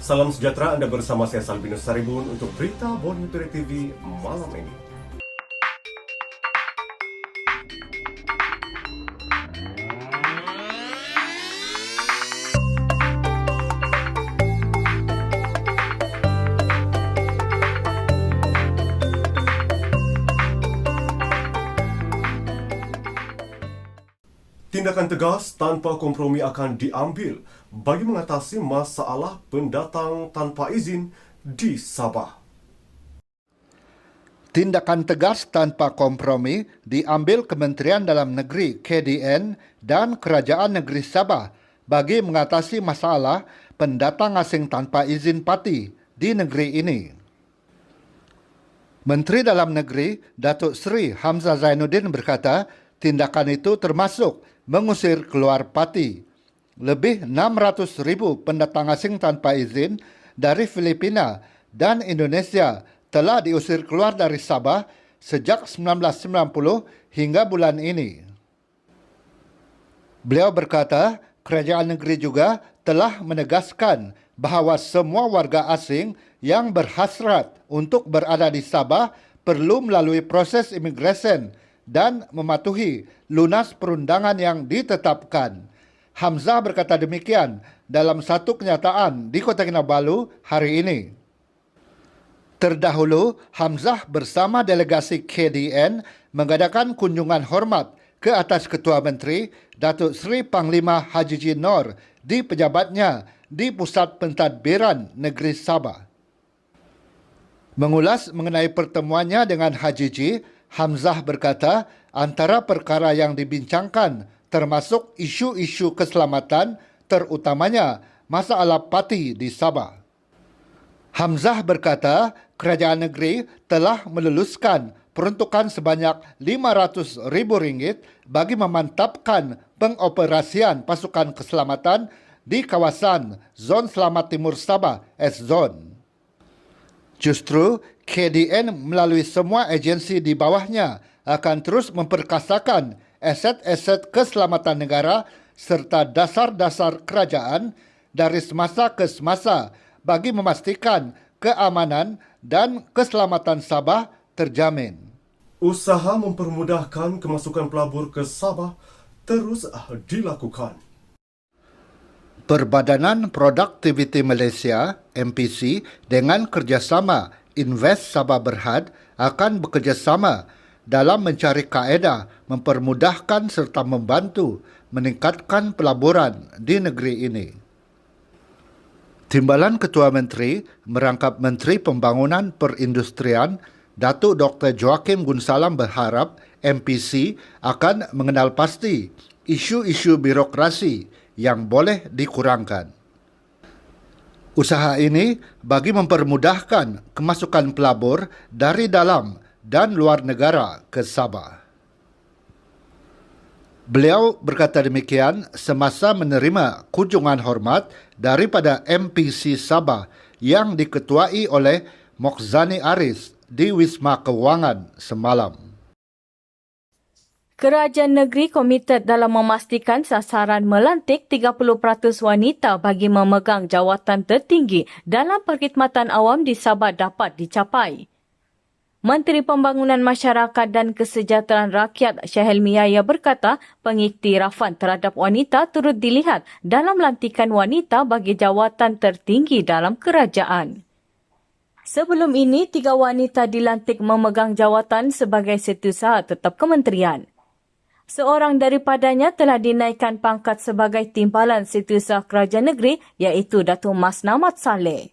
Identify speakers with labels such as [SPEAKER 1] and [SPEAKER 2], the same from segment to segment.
[SPEAKER 1] Salam sejahtera, Anda bersama saya Salbinus Saribun untuk berita Borneo Piri TV malam ini. Tindakan tegas tanpa kompromi akan diambil bagi mengatasi masalah pendatang tanpa izin di Sabah.
[SPEAKER 2] Tindakan tegas tanpa kompromi diambil Kementerian Dalam Negeri KDN dan Kerajaan Negeri Sabah bagi mengatasi masalah pendatang asing tanpa izin parti di negeri ini. Menteri Dalam Negeri Datuk Seri Hamzah Zainuddin berkata, tindakan itu termasuk mengusir keluar parti. Lebih 600,000 pendatang asing tanpa izin dari Filipina dan Indonesia telah diusir keluar dari Sabah sejak 1990 hingga bulan ini. Beliau berkata, kerajaan negeri juga telah menegaskan bahawa semua warga asing yang berhasrat untuk berada di Sabah perlu melalui proses imigresen dan mematuhi lunas perundangan yang ditetapkan. Hamzah berkata demikian dalam satu kenyataan di Kota Kinabalu hari ini. Terdahulu, Hamzah bersama delegasi KDN mengadakan kunjungan hormat ke atas Ketua Menteri Datuk Seri Panglima Haji Ji Nor di pejabatnya di Pusat Pentadbiran Negeri Sabah. Mengulas mengenai pertemuannya dengan Haji Ji, Hamzah berkata antara perkara yang dibincangkan termasuk isu-isu keselamatan terutamanya masalah parti di Sabah. Hamzah berkata kerajaan negeri telah meluluskan peruntukan sebanyak RM500,000 bagi memantapkan pengoperasian pasukan keselamatan di kawasan Zon Selamat Timur Sabah S-Zone. Justru, KDN melalui semua agensi di bawahnya akan terus memperkasakan aset-aset keselamatan negara serta dasar-dasar kerajaan dari semasa ke semasa bagi memastikan keamanan dan keselamatan Sabah terjamin.
[SPEAKER 1] Usaha mempermudahkan kemasukan pelabur ke Sabah terus dilakukan.
[SPEAKER 2] Perbadanan Produktiviti Malaysia (MPC) dengan kerjasama Invest Sabah Berhad akan bekerjasama dalam mencari kaedah mempermudahkan serta membantu meningkatkan pelaburan di negeri ini. Timbalan Ketua Menteri merangkap Menteri Pembangunan Perindustrian Datuk Dr. Joaquim Gunsalam berharap MPC akan mengenal pasti isu-isu birokrasi yang boleh dikurangkan. Usaha ini bagi mempermudahkan kemasukan pelabur dari dalam dan luar negara ke Sabah. Beliau berkata demikian semasa menerima kunjungan hormat daripada MPC Sabah yang diketuai oleh Mokhzani Aris di Wisma Kewangan semalam.
[SPEAKER 3] Kerajaan negeri komited dalam memastikan sasaran melantik 30% wanita bagi memegang jawatan tertinggi dalam perkhidmatan awam di Sabah dapat dicapai. Menteri Pembangunan Masyarakat dan Kesejahteraan Rakyat Syahelmi Yahya berkata pengiktirafan terhadap wanita turut dilihat dalam lantikan wanita bagi jawatan tertinggi dalam kerajaan. Sebelum ini, 3 wanita dilantik memegang jawatan sebagai setiausaha tetap kementerian. Seorang daripadanya telah dinaikkan pangkat sebagai timbalan setiausaha kerajaan negeri iaitu Datuk Mas Namat Saleh.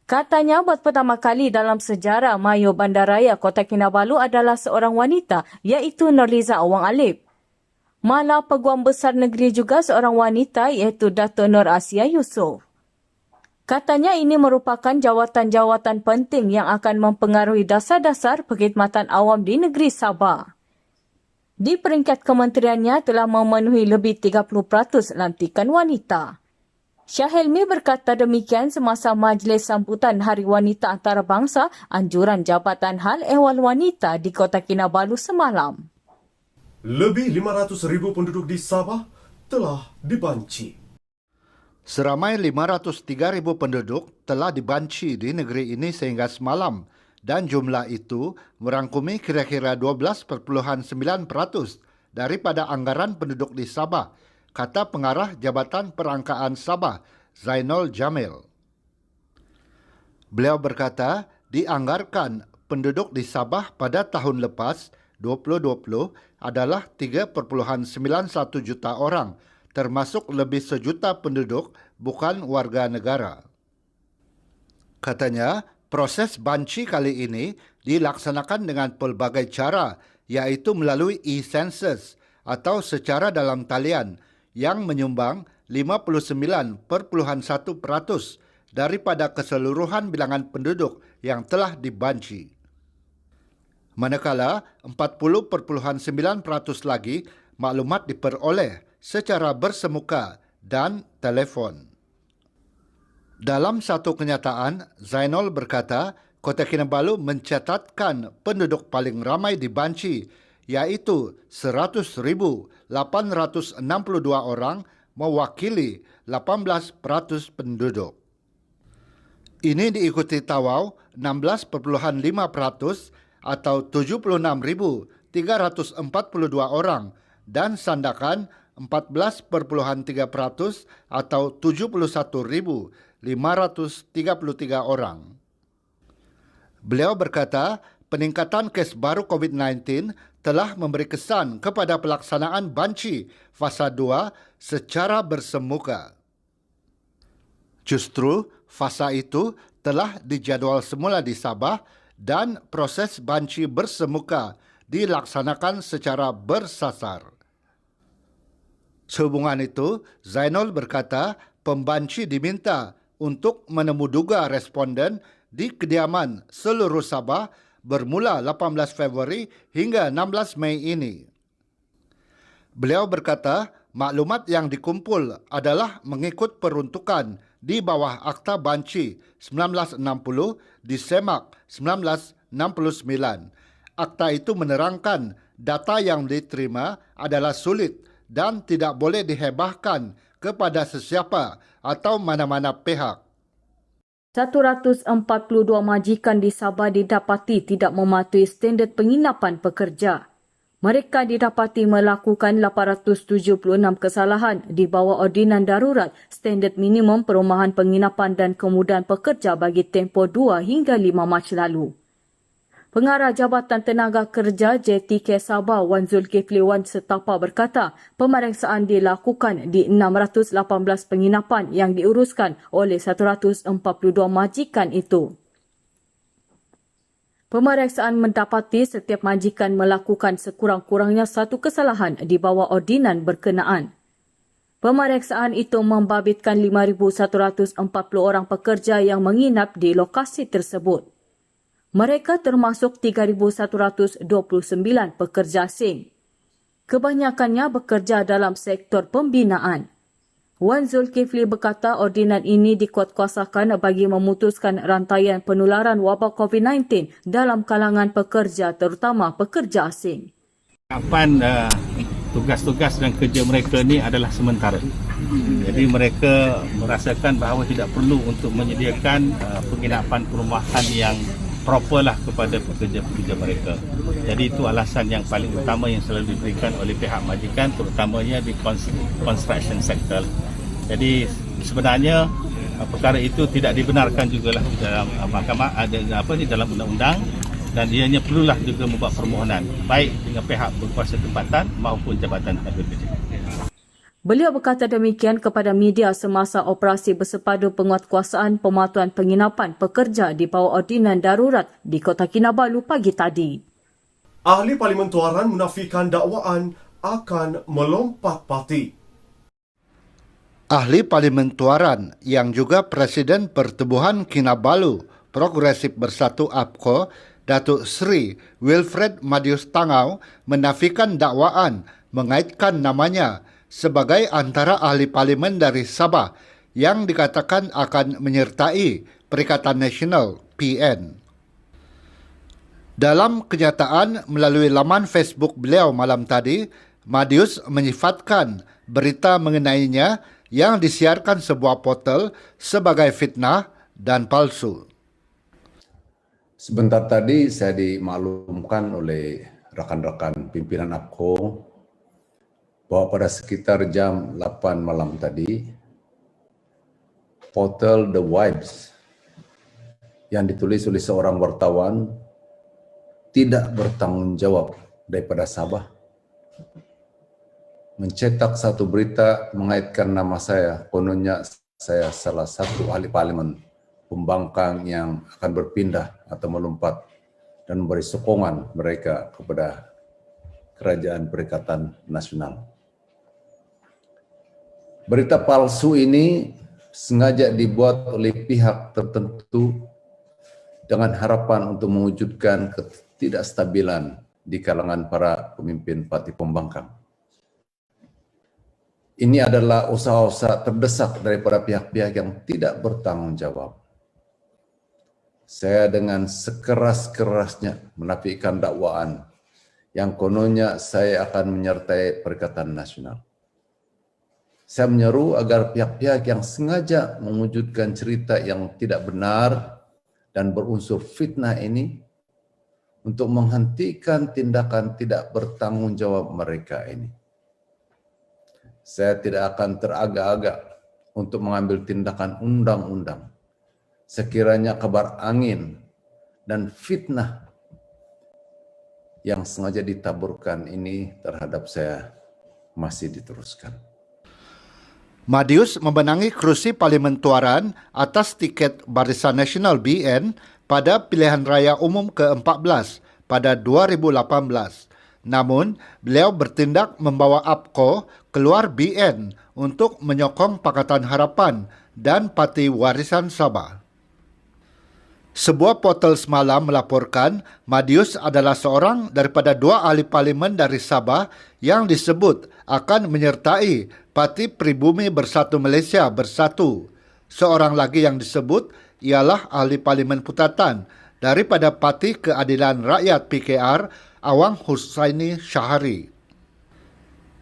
[SPEAKER 3] Katanya buat pertama kali dalam sejarah Mayor Bandaraya Kota Kinabalu adalah seorang wanita iaitu Nurliza Awang Alip. Malah Peguam Besar Negeri juga seorang wanita iaitu Datuk Nur Asia Yusof. Katanya ini merupakan jawatan-jawatan penting yang akan mempengaruhi dasar-dasar perkhidmatan awam di negeri Sabah. Di peringkat kementeriannya telah memenuhi lebih 30% lantikan wanita. Syahelmi berkata demikian semasa majlis sambutan Hari Wanita Antarabangsa Anjuran Jabatan Hal Ehwal Wanita di Kota Kinabalu semalam.
[SPEAKER 1] Lebih 500,000 penduduk di Sabah telah dibanci.
[SPEAKER 2] Seramai 503,000 penduduk telah dibanci di negeri ini sehingga semalam dan jumlah itu merangkumi kira-kira 12.9% daripada anggaran penduduk di Sabah, kata pengarah Jabatan Perangkaan Sabah, Zainul Jamil. Beliau berkata, dianggarkan penduduk di Sabah pada tahun lepas, 2020, adalah 3.91 juta orang, termasuk lebih sejuta penduduk bukan warga negara. Katanya, proses banci kali ini dilaksanakan dengan pelbagai cara, iaitu melalui e-census atau secara dalam talian yang menyumbang 59.1% daripada keseluruhan bilangan penduduk yang telah dibanci. Manakala 40.9% lagi maklumat diperoleh secara bersemuka dan telefon. Dalam satu kenyataan, Zainul berkata, Kota Kinabalu mencatatkan penduduk paling ramai dibanci, iaitu 100,862 orang mewakili 18% penduduk. Ini diikuti Tawau 16.5% atau 76,342 orang dan Sandakan 14.3% atau 71,533 orang. Beliau berkata, peningkatan kes baru COVID-19 telah memberi kesan kepada pelaksanaan banci fasa 2 secara bersemuka. Justru, fasa itu telah dijadual semula di Sabah dan proses banci bersemuka dilaksanakan secara bersasar. Sehubungan itu, Zainul berkata, pembanci diminta untuk menemuduga responden di kediaman seluruh Sabah bermula 18 Februari hingga 16 Mei ini. Beliau berkata, maklumat yang dikumpul adalah mengikut peruntukan di bawah Akta Banci 1960 di Semak 1969. Akta itu menerangkan data yang diterima adalah sulit dan tidak boleh dihebahkan kepada sesiapa atau mana-mana pihak.
[SPEAKER 3] 142 majikan di Sabah didapati tidak mematuhi standard penginapan pekerja. Mereka didapati melakukan 876 kesalahan di bawah ordinan darurat standard minimum perumahan penginapan dan kemudahan pekerja bagi tempoh 2 hingga 5 Mac lalu. Pengarah Jabatan Tenaga Kerja JTK Sabah Wan Zulkifli Wan Setapa berkata, pemeriksaan dilakukan di 618 penginapan yang diuruskan oleh 142 majikan itu. Pemeriksaan mendapati setiap majikan melakukan sekurang-kurangnya satu kesalahan di bawah ordinan berkenaan. Pemeriksaan itu membabitkan 5,140 orang pekerja yang menginap di lokasi tersebut. Mereka termasuk 3,129 pekerja asing. Kebanyakannya bekerja dalam sektor pembinaan. Wan Zulkifli berkata ordinan ini dikuatkuasakan bagi memutuskan rantaian penularan wabak COVID-19 dalam kalangan pekerja terutama pekerja asing.
[SPEAKER 4] Tugas-tugas dan kerja mereka ini adalah sementara. Jadi mereka merasakan bahawa tidak perlu untuk menyediakan penginapan perumahan yang proper lah kepada pekerja-pekerja mereka. Jadi itu alasan yang paling utama yang selalu diberikan oleh pihak majikan, terutamanya di construction sector. Jadi sebenarnya perkara itu tidak dibenarkan jugalah dalam mahkamah, dalam undang-undang, dan ianya perlulah juga membuat permohonan baik dengan pihak berkuasa tempatan maupun Jabatan Tenaga Kerja.
[SPEAKER 3] Beliau berkata demikian kepada media semasa operasi bersepadu penguatkuasaan pematuhan penginapan pekerja di bawah ordinan darurat di Kota Kinabalu pagi tadi.
[SPEAKER 1] Ahli Parlimen Tuaran menafikan dakwaan akan melompat parti.
[SPEAKER 2] Ahli Parlimen Tuaran yang juga Presiden Pertubuhan Kinabalu Progresif Bersatu APKO, Datuk Seri Wilfred Madius Tangau menafikan dakwaan mengaitkan namanya sebagai antara ahli parlimen dari Sabah yang dikatakan akan menyertai Perikatan Nasional PN. Dalam kenyataan melalui laman Facebook beliau malam tadi, Madius menyifatkan berita mengenainya yang disiarkan sebuah portal sebagai fitnah dan palsu.
[SPEAKER 5] Sebentar tadi saya dimaklumkan oleh rekan-rekan pimpinan APCO bahwa pada sekitar jam 8 malam tadi, portal The Vibes yang ditulis oleh seorang wartawan tidak bertanggung jawab daripada Sabah mencetak satu berita mengaitkan nama saya, kononnya saya salah satu ahli parlimen pembangkang yang akan berpindah atau melompat dan memberi sokongan mereka kepada Kerajaan Perikatan Nasional. Berita palsu ini sengaja dibuat oleh pihak tertentu dengan harapan untuk mewujudkan ketidakstabilan di kalangan para pemimpin parti pembangkang. Ini adalah usaha-usaha terdesak daripada pihak-pihak yang tidak bertanggung jawab. Saya dengan sekeras-kerasnya menafikan dakwaan yang kononnya saya akan menyertai Perikatan Nasional. Saya menyeru agar pihak-pihak yang sengaja mewujudkan cerita yang tidak benar dan berunsur fitnah ini untuk menghentikan tindakan tidak bertanggung jawab mereka ini. Saya tidak akan teragak-agak untuk mengambil tindakan undang-undang sekiranya kabar angin dan fitnah yang sengaja ditaburkan ini terhadap saya masih diteruskan.
[SPEAKER 2] Madius memenangi kerusi Parlimen Tuaran atas tiket Barisan Nasional BN pada pilihan raya umum ke-14 pada 2018. Namun, beliau bertindak membawa APCO keluar BN untuk menyokong Pakatan Harapan dan Parti Warisan Sabah. Sebuah portal semalam melaporkan Madius adalah seorang daripada 2 ahli parlimen dari Sabah yang disebut akan menyertai Parti Pribumi Bersatu Malaysia Bersatu. Seorang lagi yang disebut ialah ahli parlimen Putatan daripada Parti Keadilan Rakyat PKR, Awang Hussaini Syahari.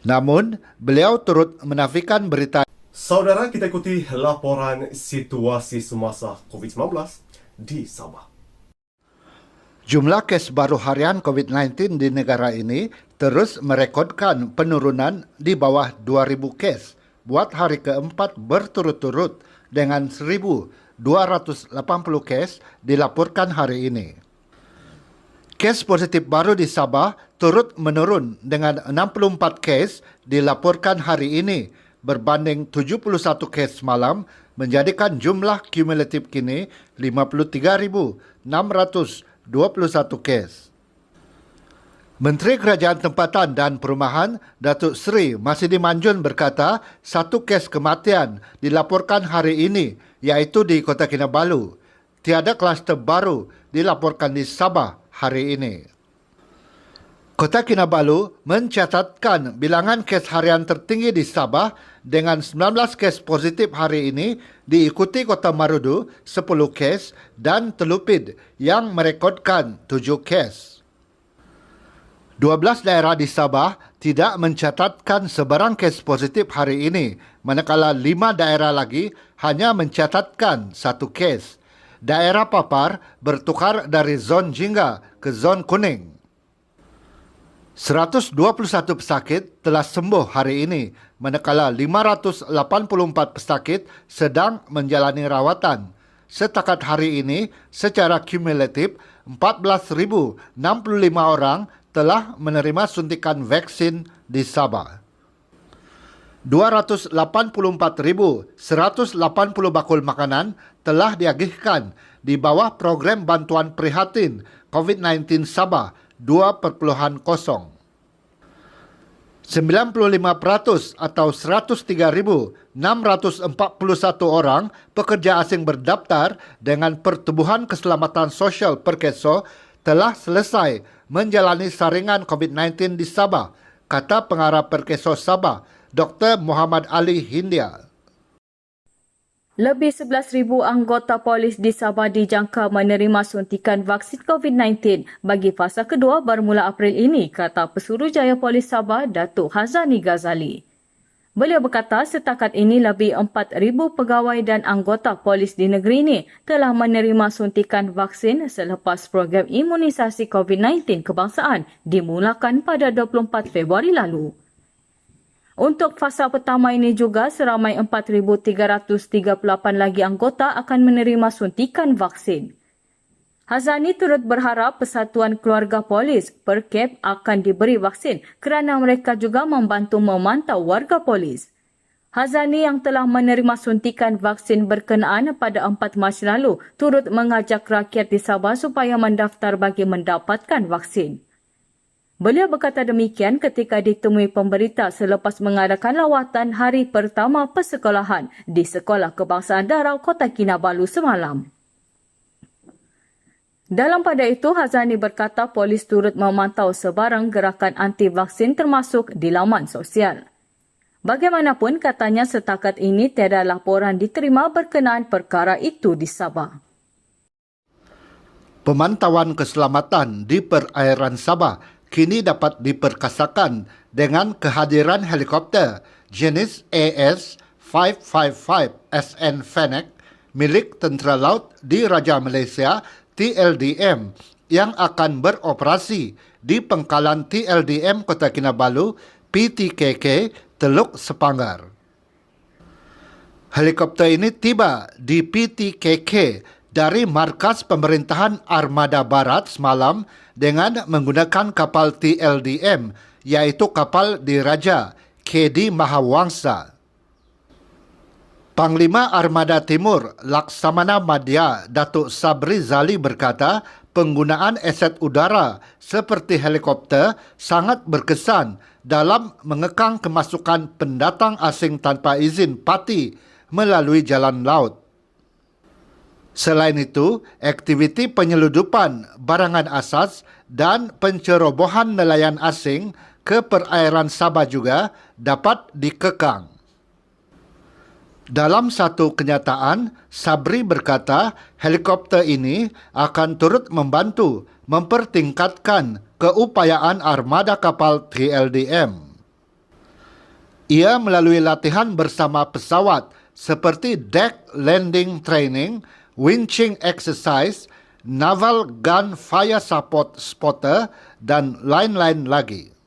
[SPEAKER 2] Namun, beliau turut menafikan berita.
[SPEAKER 1] Saudara, kita ikuti laporan situasi semasa COVID-19 di Sabah.
[SPEAKER 2] Jumlah kes baru harian COVID-19 di negara ini terus merekodkan penurunan di bawah 2,000 kes buat hari keempat berturut-turut dengan 1,280 kes dilaporkan hari ini. Kes positif baru di Sabah turut menurun dengan 64 kes dilaporkan hari ini berbanding 71 kes semalam, menjadikan jumlah kumulatif kini 53,621 kes. Menteri Kerajaan Tempatan dan Perumahan Datuk Seri Masidi Manjun berkata, 1 kes kematian dilaporkan hari ini iaitu di Kota Kinabalu. Tiada kluster baru dilaporkan di Sabah hari ini. Kota Kinabalu mencatatkan bilangan kes harian tertinggi di Sabah dengan 19 kes positif hari ini, diikuti Kota Marudu 10 kes dan Telupid yang merekodkan 7 kes. 12 daerah di Sabah tidak mencatatkan sebarang kes positif hari ini, manakala 5 daerah lagi hanya mencatatkan 1 kes. Daerah papar bertukar dari zon jingga ke zon kuning. 121 pesakit telah sembuh hari ini, manakala 584 pesakit sedang menjalani rawatan. Setakat hari ini, secara kumulatif, 14,065 orang telah menerima suntikan vaksin di Sabah. 284,180 bakul makanan telah diagihkan di bawah program bantuan prihatin COVID-19 Sabah 2.0. 95% atau 103,641 orang pekerja asing berdaftar dengan Pertubuhan Keselamatan Sosial Perkeso telah selesai menjalani saringan COVID-19 di Sabah, kata pengarah Perkeso Sabah, Dr. Muhammad Ali Hindia.
[SPEAKER 3] Lebih 11,000 anggota polis di Sabah dijangka menerima suntikan vaksin COVID-19 bagi fasa kedua bermula April ini, kata Pesuruhjaya Polis Sabah, Datuk Hazani Ghazali. Beliau berkata setakat ini lebih 4,000 pegawai dan anggota polis di negeri ini telah menerima suntikan vaksin selepas program imunisasi COVID-19 kebangsaan dimulakan pada 24 Februari lalu. Untuk fasa pertama ini juga, seramai 4,338 lagi anggota akan menerima suntikan vaksin. Hazani turut berharap Persatuan Keluarga Polis (PERKEP) akan diberi vaksin kerana mereka juga membantu memantau warga polis. Hazani yang telah menerima suntikan vaksin berkenaan pada 4 Mac lalu turut mengajak rakyat di Sabah supaya mendaftar bagi mendapatkan vaksin. Beliau berkata demikian ketika ditemui pemberita selepas mengadakan lawatan hari pertama persekolahan di Sekolah Kebangsaan Darau, Kota Kinabalu semalam. Dalam pada itu, Hazani berkata polis turut memantau sebarang gerakan anti-vaksin termasuk di laman sosial. Bagaimanapun, katanya setakat ini tiada laporan diterima berkenaan perkara itu di Sabah.
[SPEAKER 2] Pemantauan keselamatan di perairan Sabah kini dapat diperkasakan dengan kehadiran helikopter jenis AS-555 SN Fennec milik Tentera Laut di Raja Malaysia TLDM yang akan beroperasi di pangkalan TLDM Kota Kinabalu PTKK Teluk Sepanggar. Helikopter ini tiba di PTKK dari markas pemerintahan Armada Barat semalam dengan menggunakan kapal TLDM, iaitu kapal Diraja KD Mahawangsa. Panglima Armada Timur Laksamana Madya Datuk Sabri Zali berkata penggunaan aset udara seperti helikopter sangat berkesan dalam mengekang kemasukan pendatang asing tanpa izin parti melalui jalan laut. Selain itu, aktiviti penyeludupan barangan asas dan pencerobohan nelayan asing ke perairan Sabah juga dapat dikekang. Dalam satu kenyataan, Sabri berkata helikopter ini akan turut membantu mempertingkatkan keupayaan armada kapal TLDM. Ia melalui latihan bersama pesawat seperti deck landing training, winching exercise, naval gun fire support spotter dan lain-lain lagi.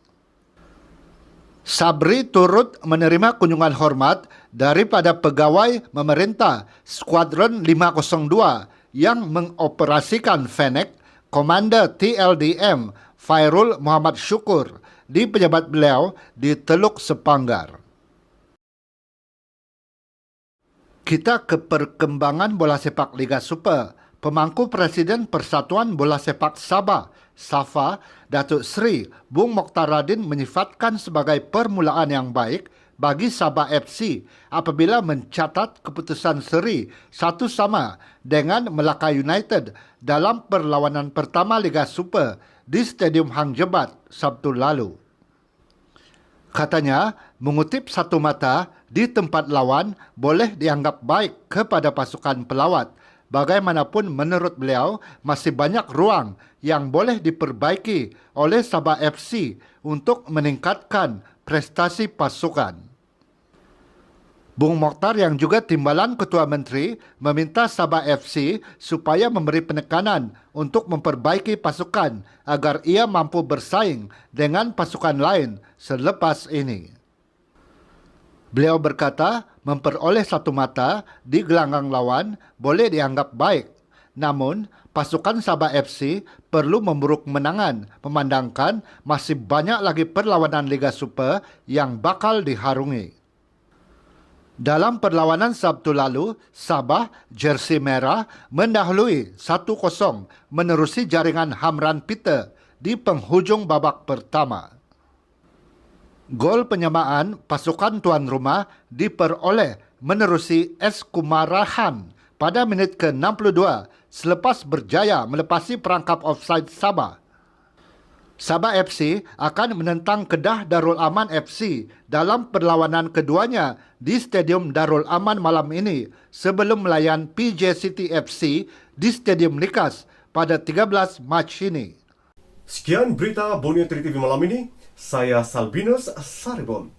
[SPEAKER 2] Sabri turut menerima kunjungan hormat daripada pegawai memerintah Skuadron 502 yang mengoperasikan Fennec, Komander TLDM Fairul Muhammad Syukur di pejabat beliau di Teluk Sepanggar. Kita ke perkembangan bola sepak Liga Super. Pemangku Presiden Persatuan Bola Sepak Sabah, SAFA, Datuk Seri Bung Mokhtar Radin menyifatkan sebagai permulaan yang baik bagi Sabah FC apabila mencatat keputusan seri 1-1 dengan Melaka United dalam perlawanan pertama Liga Super di Stadium Hang Jebat Sabtu lalu. Katanya, mengutip satu mata di tempat lawan boleh dianggap baik kepada pasukan pelawat. Bagaimanapun menurut beliau, masih banyak ruang yang boleh diperbaiki oleh Sabah FC untuk meningkatkan prestasi pasukan. Bung Mokhtar yang juga timbalan Ketua Menteri meminta Sabah FC supaya memberi penekanan untuk memperbaiki pasukan agar ia mampu bersaing dengan pasukan lain selepas ini. Beliau berkata, memperoleh satu mata di gelanggang lawan boleh dianggap baik. Namun, pasukan Sabah FC perlu memburu kemenangan memandangkan masih banyak lagi perlawanan Liga Super yang bakal diharungi. Dalam perlawanan Sabtu lalu, Sabah jersey merah mendahului 1-0 menerusi jaringan Hamran Peter di penghujung babak pertama. Gol penyamaan pasukan tuan rumah diperoleh menerusi S. Kumarahan pada minit ke-62 selepas berjaya melepasi perangkap offside Sabah. Sabah FC akan menentang Kedah Darul Aman FC dalam perlawanan keduanya di Stadium Darul Aman malam ini sebelum melayan PJ City FC di Stadium Likas pada 13 Mac ini.
[SPEAKER 1] Sekian berita Borneo 3 TV malam ini. Saya Salbinus Saribon.